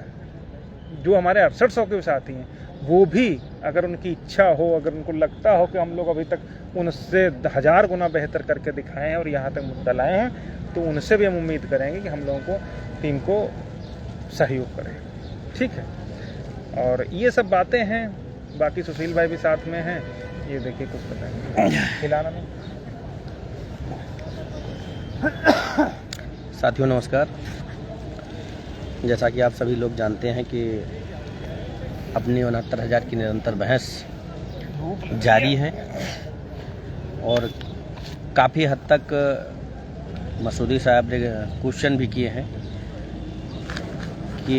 जो हमारे 6800 के साथी हैं वो भी अगर उनकी इच्छा हो, अगर उनको लगता हो कि हम लोग अभी तक उनसे 1000 गुना बेहतर करके दिखाए हैं और यहाँ तक मुद्दा लाए हैं, तो उनसे भी हम उम्मीद करेंगे कि हम लोगों को टीम को सहयोग करें। ठीक है, और ये सब बातें हैं। बाकी सुशील भाई भी साथ में हैं, ये देखिए कुछ बताएंगे खिलाना में। साथियों नमस्कार। जैसा कि आप सभी लोग जानते हैं कि अपनी 69,000 की निरंतर बहस जारी है और काफ़ी हद तक मसूदी साहब ने क्वेश्चन भी किए हैं कि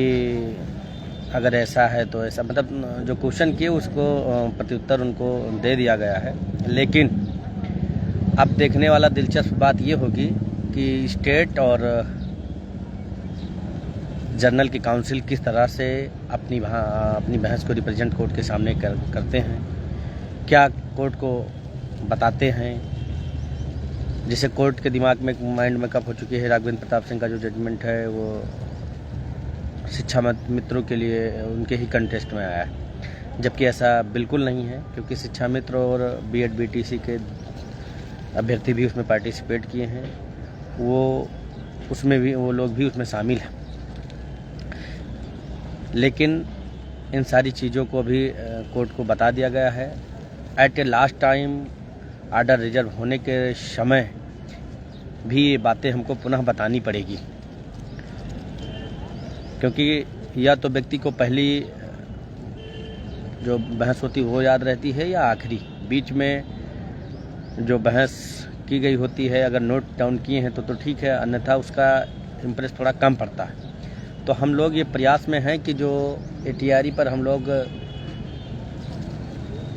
अगर ऐसा है तो ऐसा, मतलब जो क्वेश्चन किए उसको प्रत्युत्तर उनको दे दिया गया है। लेकिन अब देखने वाला दिलचस्प बात ये होगी कि स्टेट और जनरल की काउंसिल किस तरह से अपनी बहस को रिप्रेजेंट कोर्ट के सामने करते हैं, क्या कोर्ट को बताते हैं। जिसे कोर्ट के दिमाग में माइंड में कब हो चुकी है, राघवेंद्र प्रताप सिंह का जो जजमेंट है वो शिक्षा मित्रों के लिए उनके ही कंटेस्ट में आया है, जबकि ऐसा बिल्कुल नहीं है, क्योंकि शिक्षा मित्र और बीएड बीटीसी के अभ्यर्थी भी उसमें पार्टिसिपेट किए हैं, वो लोग भी उसमें शामिल हैं। लेकिन इन सारी चीज़ों को अभी कोर्ट को बता दिया गया है। एट ए लास्ट टाइम आर्डर रिजर्व होने के समय भी ये बातें हमको पुनः बतानी पड़ेगी, क्योंकि या तो व्यक्ति को पहली जो बहस होती वो याद रहती है या आखिरी, बीच में जो बहस की गई होती है अगर नोट डाउन किए हैं तो ठीक है, अन्यथा उसका इम्प्रेस थोड़ा कम पड़ता है। तो हम लोग ये प्रयास में हैं कि जो एटीआरई पर हम लोग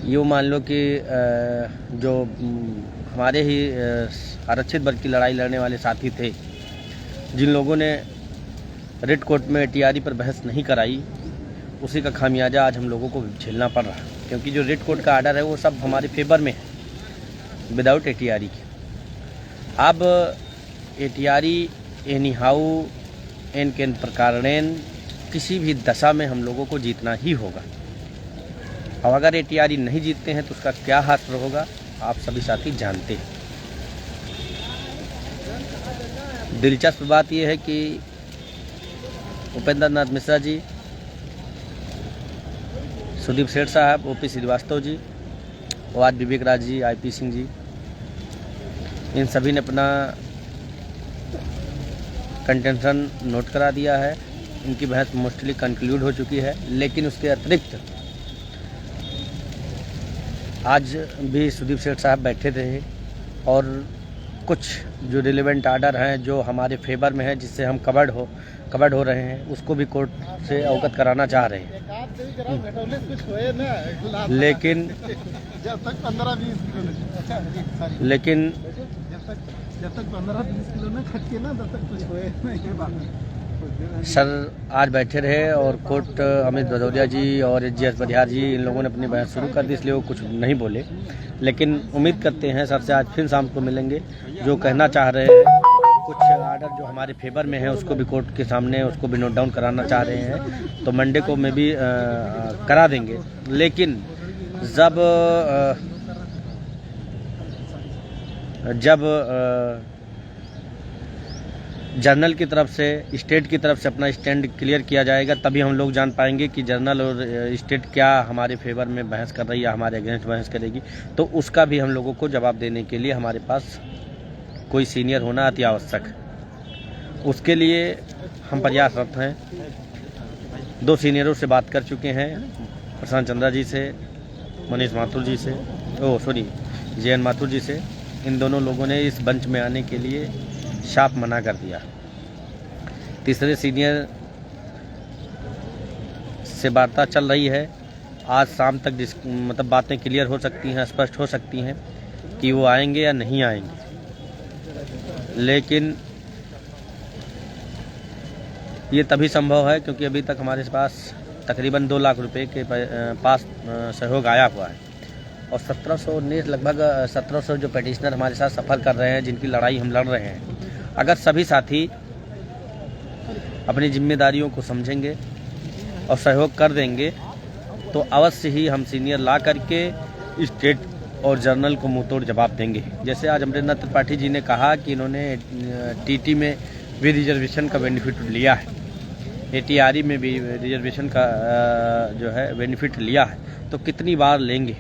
यूँ मान लो कि जो हमारे ही आरक्षित वर्ग की लड़ाई लड़ने वाले साथी थे, जिन लोगों ने रिट कोर्ट में एटीआरई पर बहस नहीं कराई, उसी का खामियाजा आज हम लोगों को झेलना पड़ रहा है, क्योंकि जो रिट कोर्ट का आर्डर है वो सब हमारे फेवर में है विदाउट एटीआरई के। अब एटीआरई एनी हाउ एन के प्रकारेण किसी भी दशा में हम लोगों को जीतना ही होगा। अब अगर एटीआरई नहीं जीतते हैं तो उसका क्या हाथ होगा आप सभी साथी जानते हैं। दिलचस्प बात यह है कि उपेंद्र नाथ मिश्रा जी, सुदीप सेठ साहब, ओपी श्रीवास्तव जी, और विवेक राज जी, आईपी सिंह जी, इन सभी ने अपना कंटेंशन नोट करा दिया है। इनकी बहस मोस्टली कंक्लूड हो चुकी है। लेकिन उसके अतिरिक्त आज भी सुदीप सेठ साहब बैठे थे और कुछ जो रिलेवेंट आर्डर हैं जो हमारे फेवर में है, जिससे हम कवर्ड हो रहे हैं, उसको भी कोर्ट से अवगत कराना चाह रहे हैं। लेकिन जब तक 15-20 किलो न खटके ना तब तक कुछ होए नहीं। सर आज बैठे रहे और कोर्ट अमित भदौरिया जी और एसजीएस बरियार जी, इन लोगों ने अपनी बहस शुरू कर दी, इसलिए वो कुछ नहीं बोले। लेकिन उम्मीद करते हैं सर से आज फिर शाम को मिलेंगे, जो कहना चाह रहे हैं, कुछ आर्डर जो hमारे फेवर में है उसको भी कोर्ट के सामने उसको भी नोट डाउन कराना चाह रहे हैं, तो मंडे को में भी करा देंगे। लेकिन जब जर्नल की तरफ से, स्टेट की तरफ से अपना स्टैंड क्लियर किया जाएगा, तभी हम लोग जान पाएंगे कि जर्नल और स्टेट क्या हमारे फेवर में बहस कर रही है या हमारे अगेंस्ट बहस करेगी। तो उसका भी हम लोगों को जवाब देने के लिए हमारे पास कोई सीनियर होना अति आवश्यक है। उसके लिए हम प्रयासरत हैं। 2 सीनियरों से बात कर चुके हैं, प्रशांत चंद्रा जी से, मनीष माथुर जी से, जयन माथुर जी से। इन दोनों लोगों ने इस मंच में आने के लिए साफ मना कर दिया। तीसरे सीनियर से वार्ता चल रही है। आज शाम तक मतलब बातें क्लियर हो सकती हैं, स्पष्ट हो सकती हैं कि वो आएंगे या नहीं आएंगे। लेकिन ये तभी संभव है क्योंकि अभी तक हमारे पास तकरीबन 2 लाख रुपए के पास सहयोग आया हुआ है और 1719 लगभग 1700 जो पेटिशनर हमारे साथ सफ़र कर रहे हैं, जिनकी लड़ाई हम लड़ रहे हैं। अगर सभी साथी अपनी जिम्मेदारियों को समझेंगे और सहयोग कर देंगे तो अवश्य ही हम सीनियर ला करके स्टेट और जर्नल को मुंहतोड़ जवाब देंगे। जैसे आज अमरेंद्र त्रिपाठी जी ने कहा कि इन्होंने टीटी में भी रिजर्वेशन का बेनिफिट लिया है, एटीआरई में भी रिजर्वेशन का जो है बेनिफिट लिया है, तो कितनी बार लेंगे।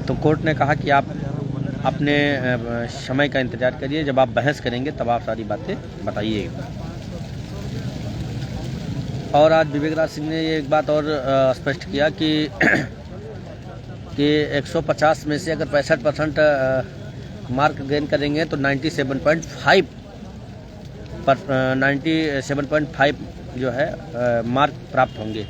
तो कोर्ट ने कहा कि आप अपने समय का इंतज़ार करिए, जब आप बहस करेंगे तब आप सारी बातें बताइएगा। और आज विवेक राज सिंह ने ये एक बात और स्पष्ट किया कि 150 में से अगर 65% मार्क गेन करेंगे तो 97.5 जो है मार्क प्राप्त होंगे,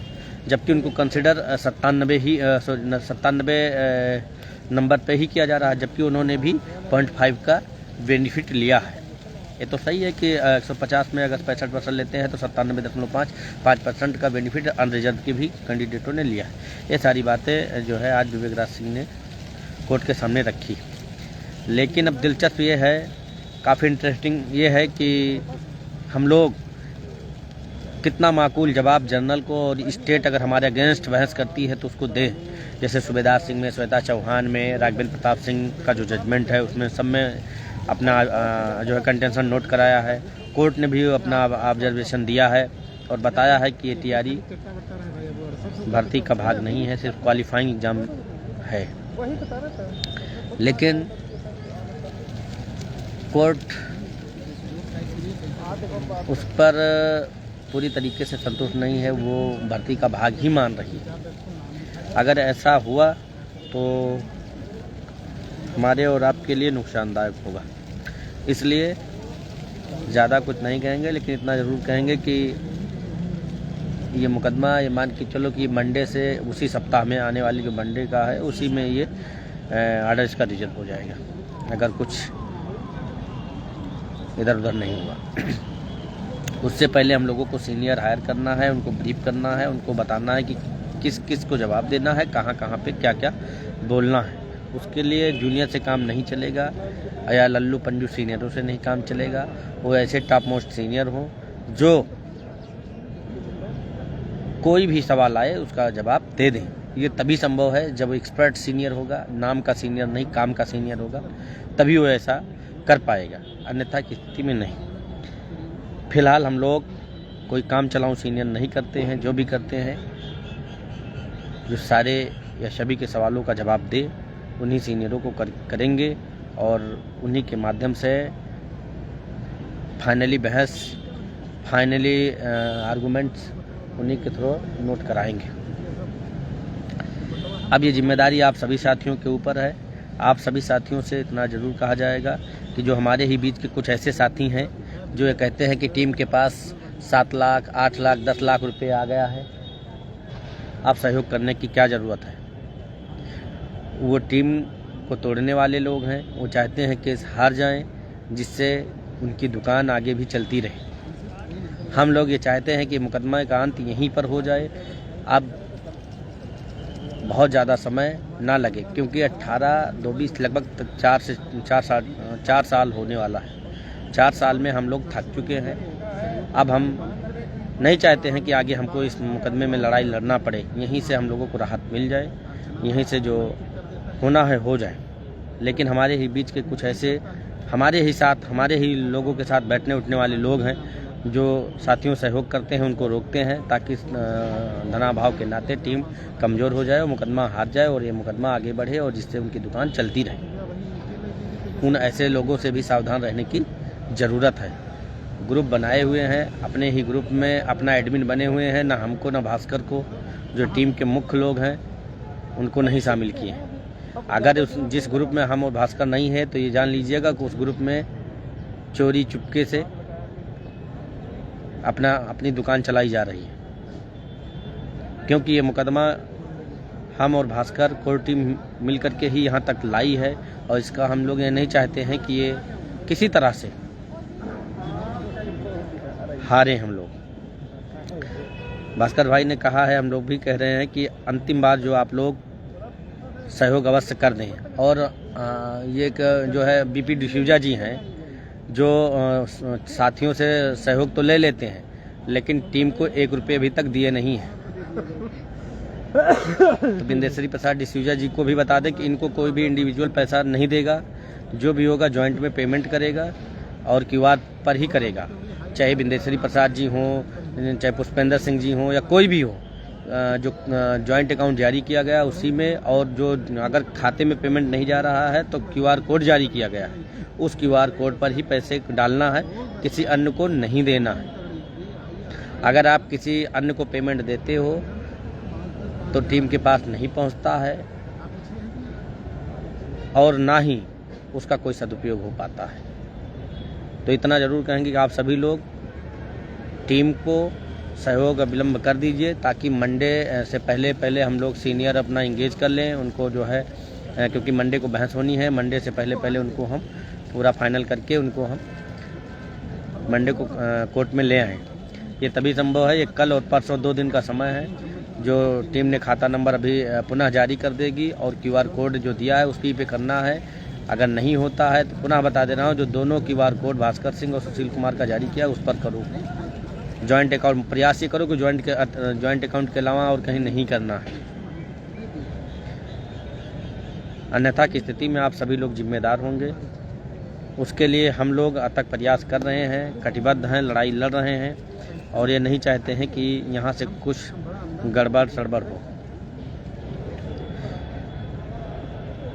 जबकि उनको कंसिडर 97 नंबर पे ही किया जा रहा है, जबकि उन्होंने भी 0.5 का बेनिफिट लिया है। ये तो सही है कि 150 में अगर 65% लेते हैं तो 97.5% का बेनिफिट अनरिजर्व के भी कैंडिडेटों ने लिया है। ये सारी बातें जो है आज विवेक राज सिंह ने कोर्ट के सामने रखी। लेकिन अब दिलचस्प ये है, काफ़ी इंटरेस्टिंग ये है कि हम लोग कितना माकूल जवाब जनरल को और स्टेट अगर हमारे अगेंस्ट बहस करती है तो उसको दें। जैसे सूबेदार सिंह में, श्वेता चौहान में, राघवेंद्र प्रताप सिंह का जो जजमेंट है उसमें सब में अपना जो है कंटेंशन नोट कराया है। कोर्ट ने भी अपना ऑब्जर्वेशन दिया है और बताया है कि ये टीआरई भर्ती का भाग नहीं है, सिर्फ क्वालिफाइंग एग्जाम है। लेकिन कोर्ट उस पर पूरी तरीके से संतुष्ट नहीं है, वो भर्ती का भाग ही मान रही है। अगर ऐसा हुआ तो हमारे और आपके लिए नुकसानदायक होगा। इसलिए ज़्यादा कुछ नहीं कहेंगे, लेकिन इतना ज़रूर कहेंगे कि ये मुकदमा, ये मान के चलो कि मंडे से, उसी सप्ताह में आने वाली जो मंडे का है उसी में ये ऑर्डर इसका रिजल्ट हो जाएगा, अगर कुछ इधर उधर नहीं हुआ। उससे पहले हम लोगों को सीनियर हायर करना है, उनको ब्रीफ करना है, उनको बताना है कि किस किस को जवाब देना है, कहाँ कहाँ पे क्या क्या बोलना है। उसके लिए जूनियर से काम नहीं चलेगा या लल्लू पंजू सीनियरों से नहीं काम चलेगा। वो ऐसे टॉप मोस्ट सीनियर हो जो कोई भी सवाल आए उसका जवाब दे दें। ये तभी संभव है जब एक्सपर्ट सीनियर होगा, नाम का सीनियर नहीं काम का सीनियर होगा, तभी वो ऐसा कर पाएगा, अन्यथा की स्थिति में नहीं। फिलहाल हम लोग कोई काम चलाऊं सीनियर नहीं करते हैं। जो भी करते हैं, जो सारे या सभी के सवालों का जवाब दे, उन्हीं सीनियरों को करेंगे और उन्हीं के माध्यम से फाइनली बहस, फाइनली आर्गूमेंट्स उन्हीं के थ्रू नोट कराएंगे। अब ये जिम्मेदारी आप सभी साथियों के ऊपर है। आप सभी साथियों से इतना ज़रूर कहा जाएगा कि जो हमारे ही बीच के कुछ ऐसे साथी हैं जो ये कहते हैं कि टीम के पास 7 लाख, 8 लाख, 10 लाख रुपए आ गया है, आप सहयोग करने की क्या ज़रूरत है। वो टीम को तोड़ने वाले लोग हैं, वो चाहते हैं कि हार जाएं, जिससे उनकी दुकान आगे भी चलती रहे। हम लोग ये चाहते हैं कि मुकदमा का अंत यहीं पर हो जाए, अब बहुत ज़्यादा समय ना लगे, क्योंकि 18-22 लगभग 4 साल होने वाला है। 4 साल में हम लोग थक चुके हैं। अब हम नहीं चाहते हैं कि आगे हमको इस मुकदमे में लड़ाई लड़ना पड़े। यहीं से हम लोगों को राहत मिल जाए, यहीं से जो होना है हो जाए। लेकिन हमारे ही बीच के कुछ ऐसे हमारे ही लोगों के साथ बैठने उठने वाले लोग हैं जो साथियों सहयोग करते हैं, उनको रोकते हैं ताकि धनाभाव के नाते टीम कमज़ोर हो जाए और मुकदमा हार जाए और ये मुकदमा आगे बढ़े और जिससे उनकी दुकान चलती रहे। उन ऐसे लोगों से भी सावधान रहने की ज़रूरत है। ग्रुप बनाए हुए हैं, अपने ही ग्रुप में अपना एडमिन बने हुए हैं, ना हमको ना भास्कर को, जो टीम के मुख्य लोग हैं उनको नहीं शामिल किए। अगर जिस ग्रुप में हम और भास्कर नहीं है तो ये जान लीजिएगा कि उस ग्रुप में चोरी चुपके से अपनी दुकान चलाई जा रही है, क्योंकि ये मुकदमा हम और भास्कर कोर टीम मिल करके ही यहाँ तक लाई है और इसका हम लोग ये नहीं चाहते हैं कि ये किसी तरह से हारे हम लोग। भास्कर भाई ने कहा है, हम लोग भी कह रहे हैं कि अंतिम बार जो आप लोग सहयोग अवश्य कर दें। और ये एक जो है बीपी डिसूजा जी हैं जो साथियों से सहयोग तो ले लेते हैं लेकिन टीम को 1 रुपये अभी तक दिए नहीं है। तो बिंदेश्वरी प्रसाद डिसूजा जी को भी बता दें कि इनको कोई भी इंडिविजुअल पैसा नहीं देगा, जो भी होगा जॉइंट में पेमेंट करेगा और क्यूआर पर ही करेगा। चाहे बिंदेश्वरी प्रसाद जी हों, चाहे पुष्पेंद्र सिंह जी हों या कोई भी हो, जो जॉइंट अकाउंट जारी किया गया उसी में, और जो अगर खाते में पेमेंट नहीं जा रहा है तो QR कोड जारी किया गया है, उस QR कोड पर ही पैसे डालना है, किसी अन्य को नहीं देना है। अगर आप किसी अन्य को पेमेंट देते हो तो टीम के पास नहीं पहुंचता है और ना ही उसका कोई सदुपयोग हो पाता है। तो इतना ज़रूर कहेंगे कि आप सभी लोग टीम को सहयोग अविलंब कर दीजिए, ताकि मंडे से पहले हम लोग सीनियर अपना इंगेज कर लें उनको, जो है क्योंकि मंडे को बहस होनी है। मंडे से पहले उनको हम पूरा फाइनल करके उनको हम मंडे को कोर्ट में ले आएँ। ये तभी संभव है, ये कल और परसों 2 दिन का समय है, जो टीम ने खाता नंबर अभी पुनः जारी कर देगी और QR कोड जो दिया है उसकी पे करना है। अगर नहीं होता है तो पुनः बता दे रहा हूँ, जो दोनों QR कोड भास्कर सिंह और सुशील कुमार का जारी किया उस पर करो। जॉइंट अकाउंट प्रयास ये करो कि जॉइंट अकाउंट के अलावा और कहीं नहीं करना है, अन्यथा की स्थिति में आप सभी लोग जिम्मेदार होंगे। उसके लिए हम लोग अथक प्रयास कर रहे हैं, कटिबद्ध हैं, लड़ाई लड़ रहे हैं और ये नहीं चाहते हैं कि यहाँ से कुछ गड़बड़ सड़बड़ हो।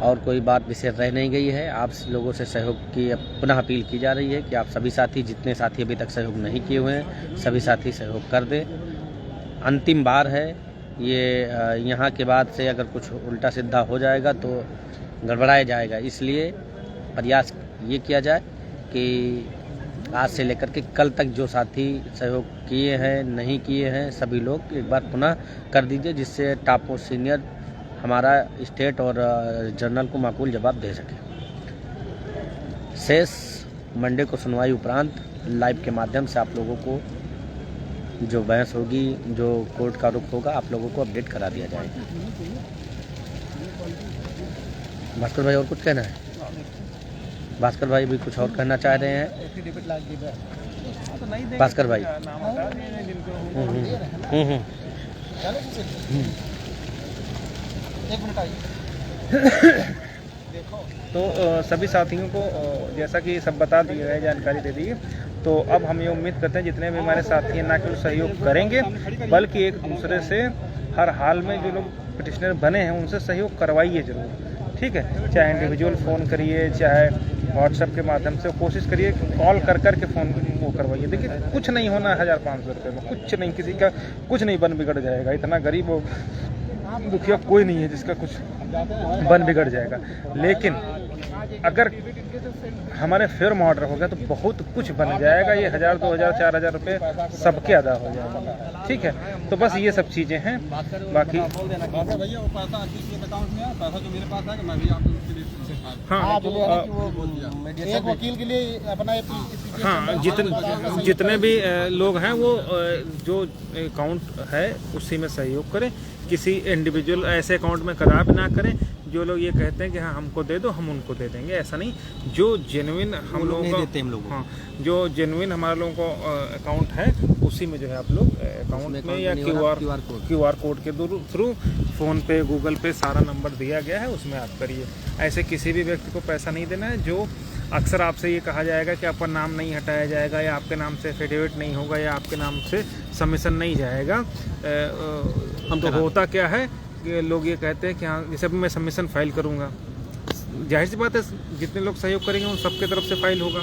और कोई बात विशेष रह नहीं गई है। आप लोगों से सहयोग की पुनः अपील की जा रही है कि आप सभी साथी, जितने साथी अभी तक सहयोग नहीं किए हुए हैं, सभी साथी सहयोग कर दें। अंतिम बार है ये, यहाँ के बाद से अगर कुछ उल्टा सीधा हो जाएगा तो गड़बड़ाया जाएगा। इसलिए प्रयास ये किया जाए कि आज से लेकर के कल तक जो साथी सहयोग किए हैं, नहीं किए हैं, सभी लोग एक बार पुनः कर दीजिए, जिससे टॉप और सीनियर हमारा स्टेट और जनरल को माकूल जवाब दे सके। शेष मंडे को सुनवाई उपरांत लाइव के माध्यम से आप लोगों को जो बहस होगी, जो कोर्ट का रुख होगा, आप लोगों को अपडेट करा दिया जाएगा। भास्कर भाई और कुछ कहना है? भास्कर भाई भी कुछ और कहना चाह रहे हैं? भास्कर भाई तो सभी साथियों को जैसा कि सब बता दिए गए, जानकारी दे दी, तो अब हम ये उम्मीद करते हैं जितने भी हमारे साथी हैं ना केवल सहयोग करेंगे बल्कि एक दूसरे से हर हाल में जो लोग पिटिशनर बने हैं उनसे सहयोग करवाइए जरूर, ठीक है। चाहे इंडिविजुअल फ़ोन करिए, चाहे व्हाट्सएप के माध्यम से कोशिश करिए, कॉल कर के फ़ोन वो करवाइए। देखिए कुछ नहीं होना है 1500 रुपये में, कुछ नहीं, किसी का कुछ नहीं बन बिगड़ जाएगा। इतना गरीब हो दुखिया कोई नहीं है जिसका कुछ बन बिगड़ जाएगा। लेकिन अगर हमारे फर्म ऑर्डर हो गया तो बहुत कुछ बन जाएगा। ये 1000, 2000, 4000 रुपये सबके अदा हो जाएगा, ठीक है। तो बस ये सब चीज़ें हैं। बाकी भैया वो पैसा अकाउंट में है, पैसा जो मेरे पास है मैं भी आपको हाँ, एक वकील के लिए अपना हाँ, जितने भी लोग हैं वो जो अकाउंट है उसी में सहयोग करें। किसी इंडिविजुअल ऐसे अकाउंट में कदापि ना करें जो लोग ये कहते हैं कि हाँ हमको दे दो, हम उनको दे देंगे। ऐसा नहीं, जो जेन्युइन हम लोगों को, हाँ, जो जेन्युइन हमारे लोगों को अकाउंट है उसी में जो है आप लोग अकाउंट में या QR कोड के थ्रू फ़ोन पे, गूगल पे सारा नंबर दिया गया है, उसमें आप करिए। ऐसे किसी भी व्यक्ति को पैसा नहीं देना है। जो अक्सर आपसे ये कहा जाएगा कि आपका नाम नहीं हटाया जाएगा, या आपके नाम से एफिडेविट नहीं होगा, या आपके नाम से सबमिशन नहीं जाएगा। तो होता क्या है कि लोग ये कहते हैं कि हाँ जैसे अभी मैं सबमिशन फाइल करूँगा, जाहिर सी बात है जितने लोग सहयोग करेंगे उन सबके तरफ से फाइल होगा,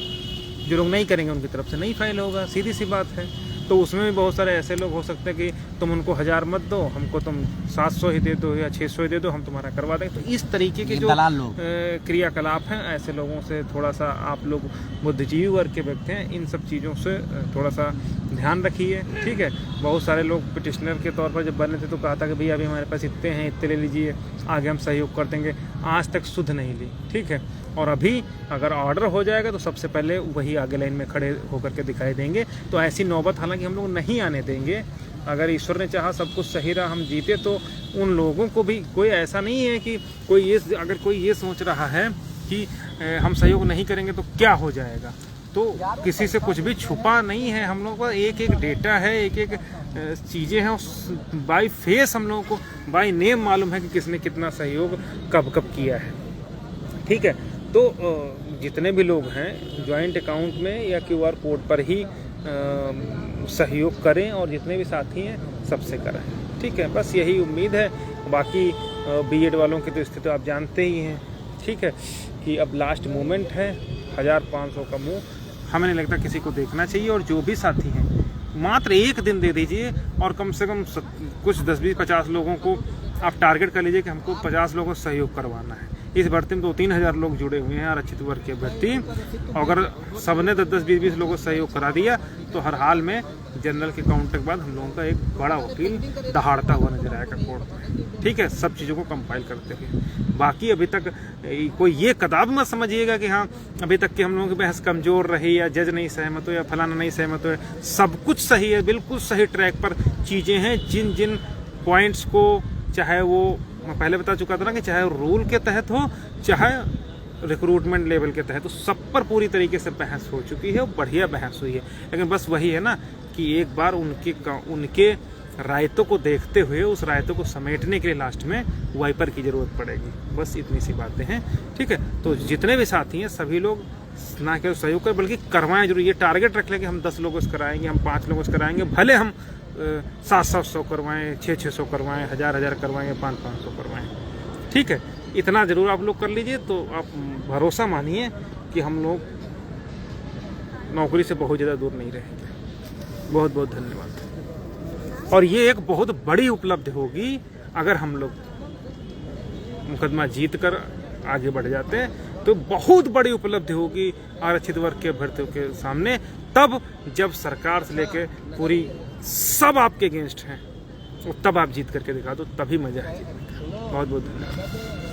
जो लोग नहीं करेंगे उनकी तरफ से नहीं फाइल होगा, सीधी सी बात है। तो उसमें भी बहुत सारे ऐसे लोग हो सकते हैं कि तुम उनको 1000 मत दो, हमको तुम 700 ही दे दो या 600 ही दे दो, हम तुम्हारा करवा देंगे। तो इस तरीके के जो क्रियाकलाप हैं, ऐसे लोगों से थोड़ा सा आप लोग बुद्धिजीवी वर्ग के व्यक्ति हैं, इन सब चीज़ों से थोड़ा सा ध्यान रखिए, ठीक है। बहुत सारे लोग पिटिशनर के तौर पर जब बने थे तो कहा था कि भैया अभी हमारे पास इतने हैं, इतने ले लीजिए, आगे हम सहयोग कर देंगे। आज तक सुध नहीं ली, ठीक है। और अभी अगर ऑर्डर हो जाएगा तो सबसे पहले वही आगे लाइन में खड़े होकर के दिखाई देंगे। तो ऐसी नौबत हालांकि हम लोग नहीं आने देंगे। अगर ईश्वर ने चाहा सब कुछ सही रहा, हम जीते, तो उन लोगों को भी कोई ऐसा नहीं है कि अगर कोई ये सोच रहा है कि हम सहयोग नहीं करेंगे तो क्या हो जाएगा, तो किसी से कुछ भी छुपा नहीं है। हम लोगों का एक एक डेटा है, एक एक चीज़ें हैं, बाय फेस हम लोगों को बाय नेम मालूम है कि किसने कितना सहयोग कब कब किया है, ठीक है। तो जितने भी लोग हैं जॉइंट अकाउंट में या QR कोड पर ही सहयोग करें, और जितने भी साथी हैं सबसे करें। ठीक है, बस यही उम्मीद है। बाकी बीएड वालों की तो स्थिति तो आप जानते ही हैं, ठीक है, कि अब लास्ट मोमेंट है, 1500 का मुँह हमें नहीं लगता किसी को देखना चाहिए। और जो भी साथी हैं मात्र एक दिन दे दीजिए और कम से कम कुछ 10-20-50 लोगों को आप टारगेट कर लीजिए कि हमको 50 लोगों को सहयोग करवाना है। इस भर्ती में 2-3 हज़ार लोग जुड़े हुए हैं आरक्षित वर्ग के भर्ती। अगर सबने 10-10, 20-20 लोगों को सहयोग करा दिया तो हर हाल में जनरल के काउंटर के बाद हम लोगों का एक बड़ा वकील दहाड़ता हुआ नजर आएगा कोर्ट में, ठीक है, सब चीज़ों को कंपाइल करते हुए। बाकी अभी तक कोई ये कदाब मत समझिएगा कि हाँ अभी तक की हम लोगों की बहस कमज़ोर रही या जज नहीं सहमत हो या फलाना नहीं सहमत हो। सब कुछ सही है, बिल्कुल सही ट्रैक पर चीज़ें हैं। जिन जिन पॉइंट्स को, चाहे वो मैं पहले बता चुका था ना कि चाहे रूल के तहत हो चाहे रिक्रूटमेंट लेवल के तहत, तो सब पर पूरी तरीके से बहस हो चुकी है और बढ़िया बहस हुई है। लेकिन बस वही है ना कि एक बार उनके रायतों को देखते हुए उस रायतों को समेटने के लिए लास्ट में वाइपर की ज़रूरत पड़ेगी। बस इतनी सी बातें हैं, ठीक है। तो जितने भी साथी हैं सभी लोग ना केवल सहयोग करें बल्कि करवाएं जरूर। ये टारगेट रख लें कि हम 10 लोगों से कराएंगे, हम 5 लोगों से कराएंगे, भले हम 700 करवाएं, 600 करवाएं, 1000 करवाएं, 500 करवाएं, ठीक है। इतना ज़रूर आप लोग कर लीजिए तो आप भरोसा मानिए कि हम लोग नौकरी से बहुत ज़्यादा दूर नहीं रहेंगे। बहुत बहुत धन्यवाद। और ये एक बहुत बड़ी उपलब्धि होगी अगर हम लोग मुकदमा जीत कर आगे बढ़ जाते हैं, तो बहुत बड़ी उपलब्धि होगी आरक्षित वर्ग के भर्तियों के सामने। तब जब सरकार से लेके पूरी सब आपके अगेंस्ट हैं, तब आप जीत करके दिखा दो, तभी मजा है जीतने का। बहुत बहुत धन्यवाद।